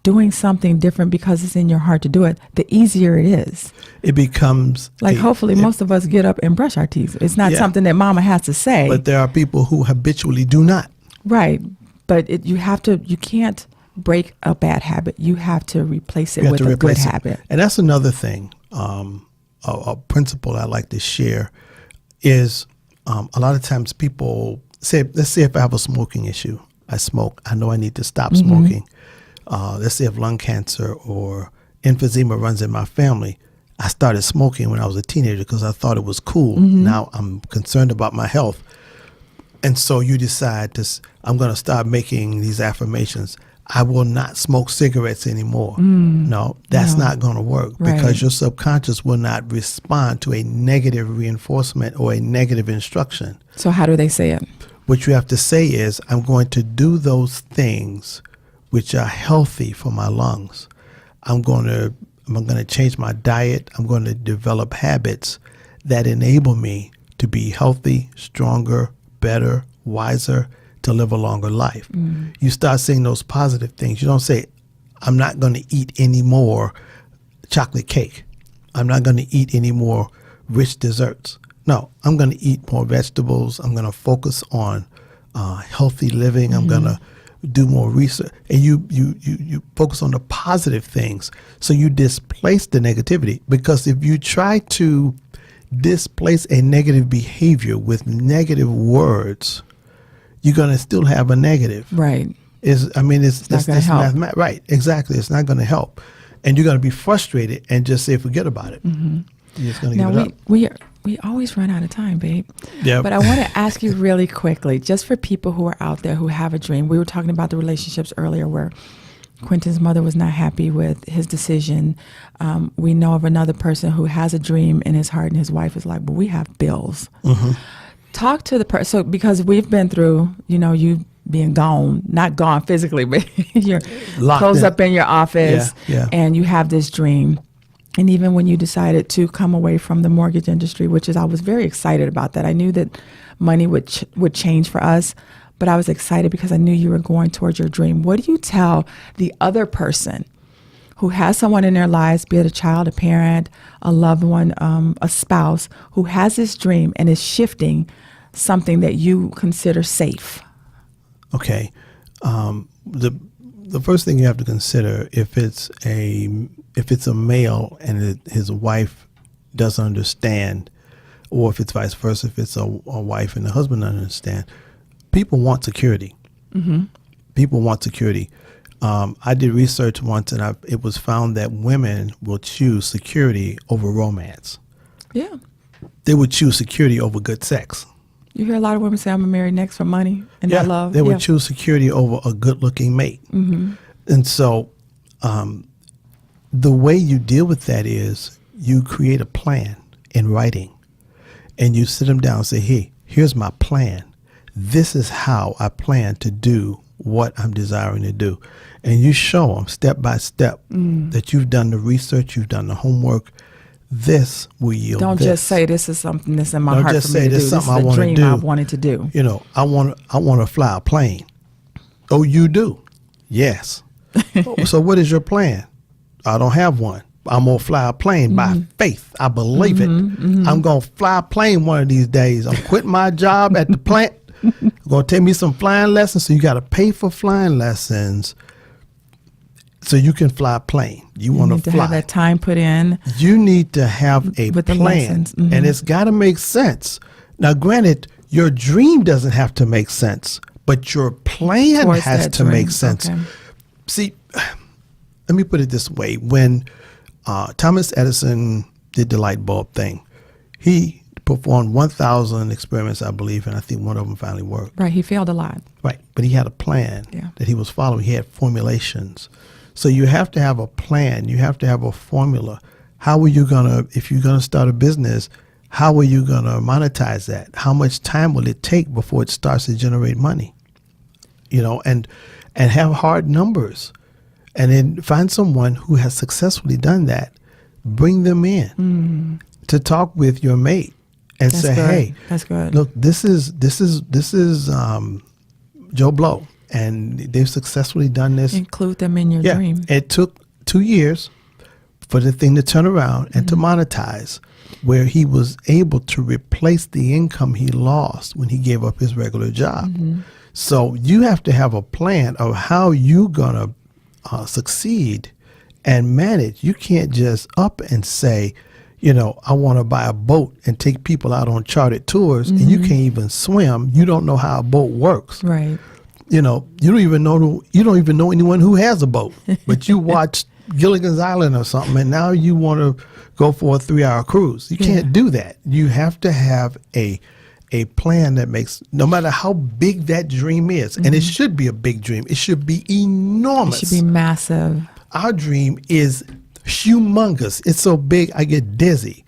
doing something different because it's in your heart to do it, the easier it is. It becomes hopefully most of us get up and brush our teeth. It's not something that mama has to say. But there are people who habitually do not. Right. But you can't break a bad habit. You have to replace it with a good habit. And that's another thing, a principle I like to share is a lot of times people say, let's say if I have a smoking issue, I smoke, I know I need to stop smoking. Let's say if lung cancer or emphysema runs in my family, I started smoking when I was a teenager because I thought it was cool. Now I'm concerned about my health. And so you decide I'm going to start making these affirmations. I will not smoke cigarettes anymore. No, that's not going to work because your subconscious will not respond to a negative reinforcement or a negative instruction. So how do they say it? What you have to say is, I'm going to do those things which are healthy for my lungs. I'm going to change my diet. I'm going to develop habits that enable me to be healthy, stronger, better, wiser, to live a longer life. You start saying those positive things. You don't say, I'm not going to eat any more chocolate cake. I'm not going to eat any more rich desserts. No, I'm going to eat more vegetables. I'm going to focus on healthy living. I'm going to do more research. And you focus on the positive things. So you displace the negativity. Because if you try to displace a negative behavior with negative words, you're going to still have a negative. Right. It's not going to help. Right, exactly. It's not going to help. And you're going to be frustrated and just say, forget about it. You're just going to give it up. We always run out of time, babe. Yep. But I want to ask you really quickly, just for people who are out there who have a dream. We were talking about the relationships earlier where Quentin's mother was not happy with his decision. We know of another person who has a dream in his heart and his wife is like, but we have bills. Talk to the person. So because we've been through, you being gone, not gone physically, but you're closed up in your office and you have this dream. And even when you decided to come away from the mortgage industry, I was very excited about that. I knew that money would change for us, but I was excited because I knew you were going towards your dream. What do you tell the other person who has someone in their lives, be it a child, a parent, a loved one, a spouse, who has this dream and is shifting something that you consider safe? Okay. The first thing you have to consider, if it's a male and his wife doesn't understand, or if it's vice versa, if it's a wife and the husband doesn't understand, people want security. People want security. I did research once, and it was found that women will choose security over romance. Yeah. They would choose security over good sex. You hear a lot of women say, I'm going to marry next for money and not love. They would choose security over a good-looking mate. And so the way you deal with that is you create a plan in writing, and you sit them down and say, hey, here's my plan. This is how I plan to do what I'm desiring to do. And you show them step by step that you've done the research, you've done the homework. This will yield. Don't just say this is something that's in my heart just for say me to do. this is something I a want to dream do. I wanted to do. I want to fly a plane. Oh, you do? Yes. So what is your plan? I don't have one. I'm going to fly a plane by faith. I believe it. I'm going to fly a plane one of these days. I'm quitting my job at the plant. I'm going to take me some flying lessons. So you got to pay for flying lessons so you can fly a plane. You want to fly. Have that time put in. You need to have a plan. And it's got to make sense. Now, granted, your dream doesn't have to make sense, but your plan Towards has to make sense. Okay. See, let me put it this way. When Thomas Edison did the light bulb thing, he performed 1,000 experiments, I believe, and I think one of them finally worked. Right, he failed a lot. Right, but he had a plan that he was following. He had formulations. So you have to have a plan. You have to have a formula. How are you if you're gonna start a business, how are you gonna monetize that? How much time will it take before it starts to generate money? And have hard numbers. And then find someone who has successfully done that bring them in to talk with your mate and That's say, good. hey, That's good. look, this is Joe Blow, and they've successfully done this. Include them in your Yeah, dream. it took 2 years for the thing to turn around and to monetize, where he was able to replace the income he lost when he gave up his regular job. So you have to have a plan of how you're gonna succeed and manage. You can't just up and say, I want to buy a boat and take people out on chartered tours, and you can't even swim. You don't know how a boat works. Right. You don't even know anyone who has a boat, but you watch Gilligan's Island or something, and now you want to go for a 3-hour cruise. You can't do that. You have to have a plan that makes, no matter how big that dream is, and it should be a big dream. It should be enormous. It should be massive. Our dream is humongous. It's so big I get dizzy.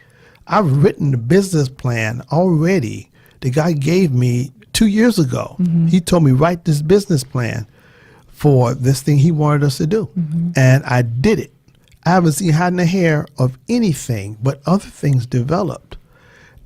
I've written the business plan already. The guy gave me 2 years ago. He told me, write this business plan for this thing he wanted us to do. And I did it. I haven't seen hide in the hair of anything, but other things developed.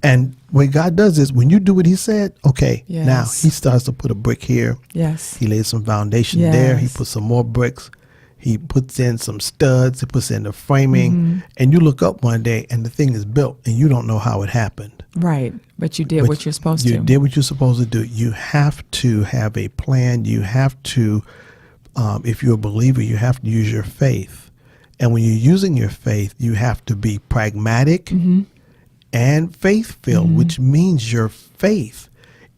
And what God does is, when you do what he said, okay, Yes. now he starts to put a brick here. Yes. He lays some foundation there. He Yes. puts some more bricks. He puts in some studs. He puts in the framing. And you look up one day and the thing is built and you don't know how it happened. Right. But you did But what you're supposed You to. did what you're supposed to do. You have to have a plan. You have to, if you're a believer, you have to use your faith. And when you're using your faith, you have to be pragmatic and faith-filled, which means your faith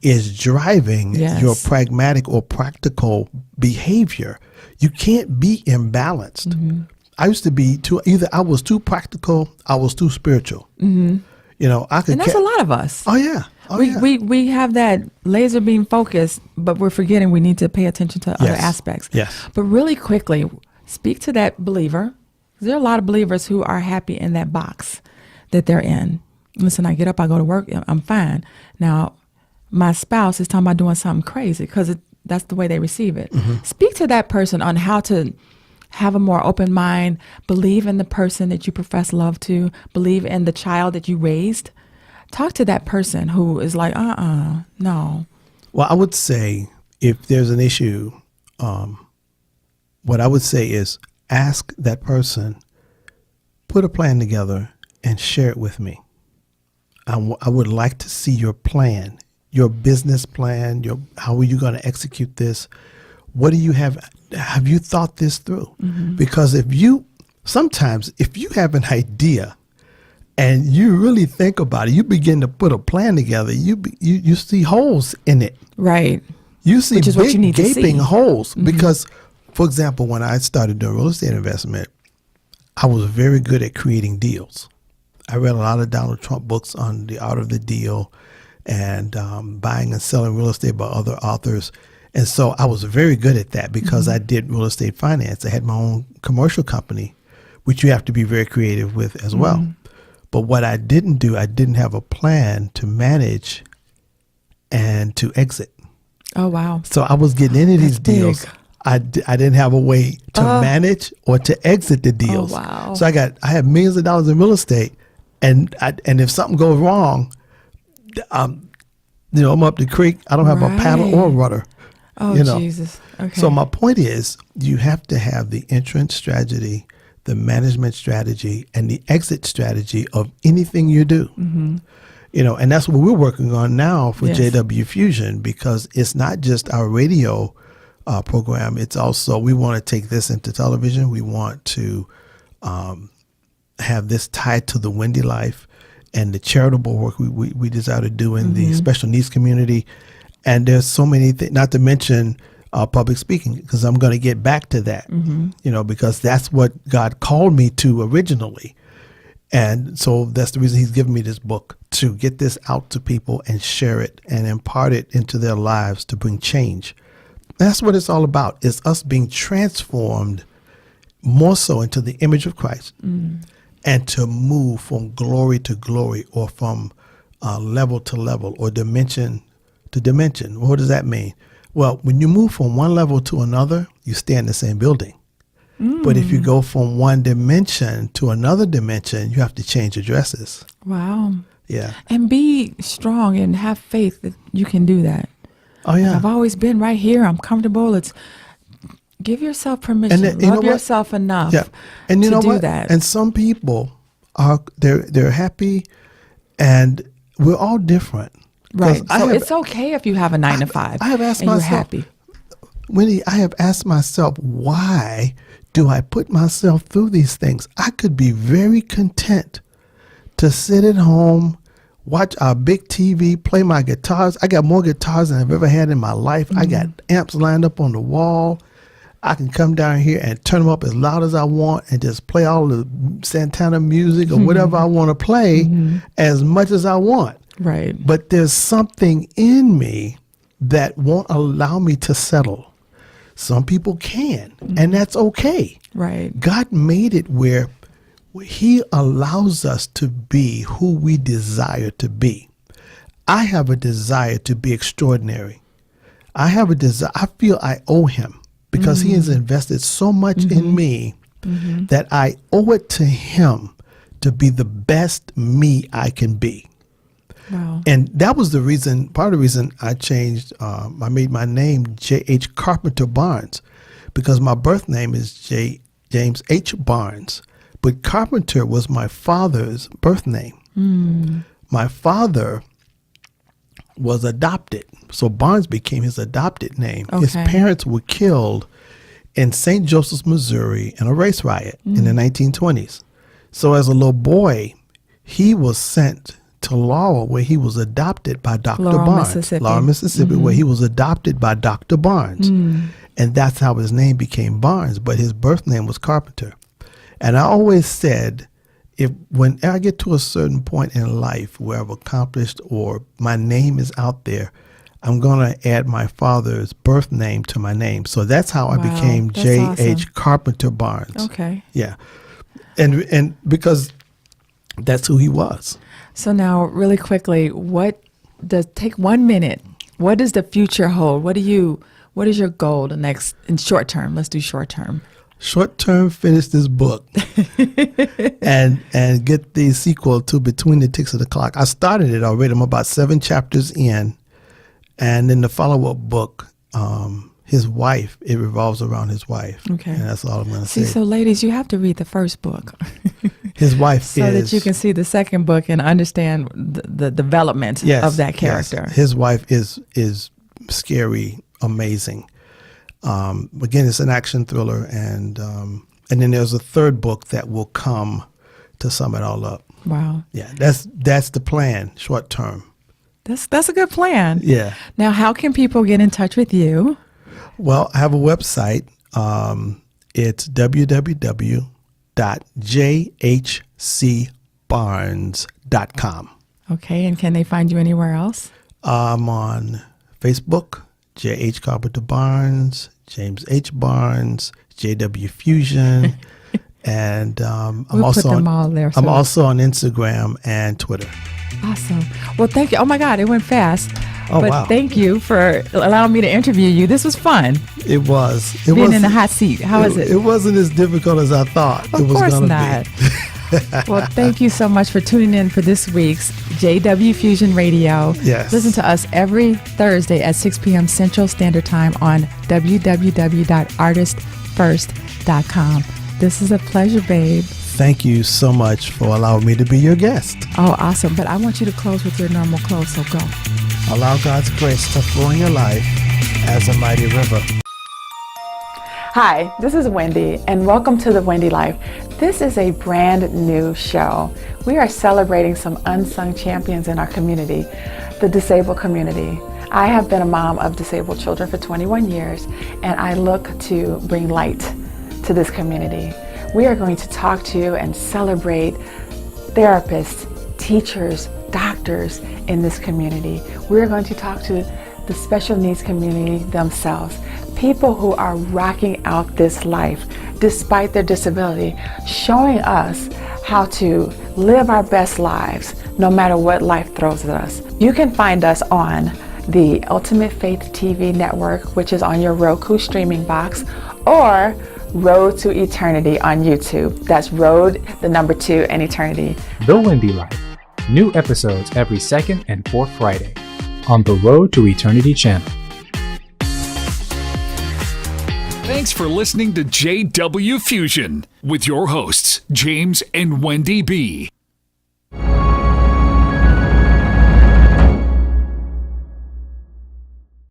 is driving Yes. your pragmatic or practical behavior. You can't be imbalanced. I used to be either I was too practical, I was too spiritual. I could. And that's a lot of us. Oh yeah. Oh, yeah. We have that laser beam focus, but we're forgetting we need to pay attention to other Yes. aspects. Yes. But really quickly, speak to that believer. There are a lot of believers who are happy in that box that they're in. Listen, I get up, I go to work, I'm fine. Now, my spouse is talking about doing something crazy because that's the way they receive it. Speak to that person on how to have a more open mind, believe in the person that you profess love to, believe in the child that you raised. Talk to that person who is like, no. Well, I would say if there's an issue, what I would say is ask that person, put a plan together and share it with me. I would like to see your plan, your business plan, how are you going to execute this? What do you have? Have you thought this through? Because sometimes if you have an idea and you really think about it, you begin to put a plan together, you see holes in it. Right. You see Which is what you big need to gaping see. holes. Because, for example, when I started doing real estate investment, I was very good at creating deals. I read a lot of Donald Trump books on the art of the deal and buying and selling real estate by other authors. And so I was very good at that because I did real estate finance. I had my own commercial company, which you have to be very creative with as well. But what I didn't do, I didn't have a plan to manage and to exit. Oh, wow. So I was getting into these That's deals. big. I didn't have a way to manage or to exit the deals. wow. So I had millions of dollars in real estate, and if something goes wrong, I'm up the creek. I don't have a paddle or a rudder. Oh, Jesus. Okay. So my point is, you have to have the entrance strategy, the management strategy, and the exit strategy of anything you do. And that's what we're working on now for Yes. JW Fusion, because it's not just our radio program. It's also, we want to take this into television. We want to have this tied to the Wendy life and the charitable work we desire to do in the special needs community. And there's so many things, not to mention public speaking, because I'm going to get back to that, because that's what God called me to originally. And so that's the reason he's given me this book, to get this out to people and share it and impart it into their lives to bring change. That's what it's all about, is us being transformed more so into the image of Christ and to move from glory to glory, or from level to level, or dimension to dimension. What does that mean? Well, when you move from one level to another, you stay in the same building. But if you go from one dimension to another dimension, you have to change addresses. Wow. Yeah. And be strong and have faith that you can do that. Oh, yeah. I've always been right here. I'm comfortable. It's give yourself permission. Love yourself enough and you to know do what? that. And some people they're happy, and we're all different. Right. So it's okay if you have a 9 to 5 I have asked and myself, you're happy. Wendy, I have asked myself, why do I put myself through these things? I could be very content to sit at home, watch our big TV, play my guitars. I got more guitars than I've ever had in my life. I got amps lined up on the wall. I can come down here and turn them up as loud as I want and just play all the Santana music or whatever I want to play as much as I want. Right. But there's something in me that won't allow me to settle. Some people can, and that's okay. Right. God made it where He allows us to be who we desire to be. I have a desire to be extraordinary. I have a desire. I feel I owe Him because He has invested so much in me that I owe it to Him to be the best me I can be. Wow. And that was the reason, part of the reason I changed, I made my name J.H. Carpenter Barnes, because my birth name is James H. Barnes. But Carpenter was my father's birth name. My father was adopted, so Barnes became his adopted name. Okay. His parents were killed in St. Joseph's, Missouri in a race riot in the 1920s. So as a little boy, he was sent to Laurel, where he was adopted by Dr. Barnes. Laurel, Mississippi, where he was adopted by Dr. Barnes. And that's how his name became Barnes, but his birth name was Carpenter. And I always said, when I get to a certain point in life where I've accomplished or my name is out there, I'm going to add my father's birth name to my name. So that's how I became J.H. Awesome. Carpenter Barnes. Okay. Yeah. And because that's who he was. So now, really quickly, take 1 minute. What does the future hold? What is your goal in short term? Let's do short term. Short term, finish this book and get the sequel to Between the Ticks of the Clock. I started it already. I'm about 7 chapters in. And in the follow-up book, his wife, it revolves around his wife. Okay. And that's all I'm going to say. So ladies, you have to read the first book. His wife so that you can see the second book and understand the development of that character. Yes. His wife is scary, amazing. Again, it's an action thriller, and then there's a third book that will come to sum it all up. Wow. Yeah, that's the plan, short term. That's a good plan. Yeah. Now, how can people get in touch with you? Well, I have a website. It's www.jhcbarnes.com. Okay, and can they find you anywhere else? I'm on Facebook, J.H. Carpenter Barnes, James H. Barnes, J.W. Fusion, and I'm also on Instagram and Twitter. Awesome. Well, thank you. Oh my God, it went fast. Oh, but wow. Thank you for allowing me to interview you. This was fun. It was. Being in the hot seat. How was it? It wasn't as difficult as I thought it was going to be. Well, thank you so much for tuning in for this week's JW Fusion Radio. Yes. Listen to us every Thursday at 6 p.m. Central Standard Time on www.artistfirst.com. This is a pleasure, babe. Thank you so much for allowing me to be your guest. Oh, awesome. But I want you to close with your normal close, so go. Allow God's grace to flow in your life as a mighty river. Hi, this is Wendy, and welcome to The Wendy Life. This is a brand new show. We are celebrating some unsung champions in our community, the disabled community. I have been a mom of disabled children for 21 years, and I look to bring light to this community. We are going to talk to and celebrate therapists, teachers, doctors in this community. We're going to talk to the special needs community themselves, people who are rocking out this life despite their disability, showing us how to live our best lives no matter what life throws at us. You can find us on the Ultimate Faith TV network, which is on your Roku streaming box, or Road to Eternity on YouTube. That's Road, the number 2, and Eternity. The Wendy Life. New episodes every second and fourth Friday on the Road to Eternity channel. Thanks for listening to JW Fusion with your hosts, James and Wendy B.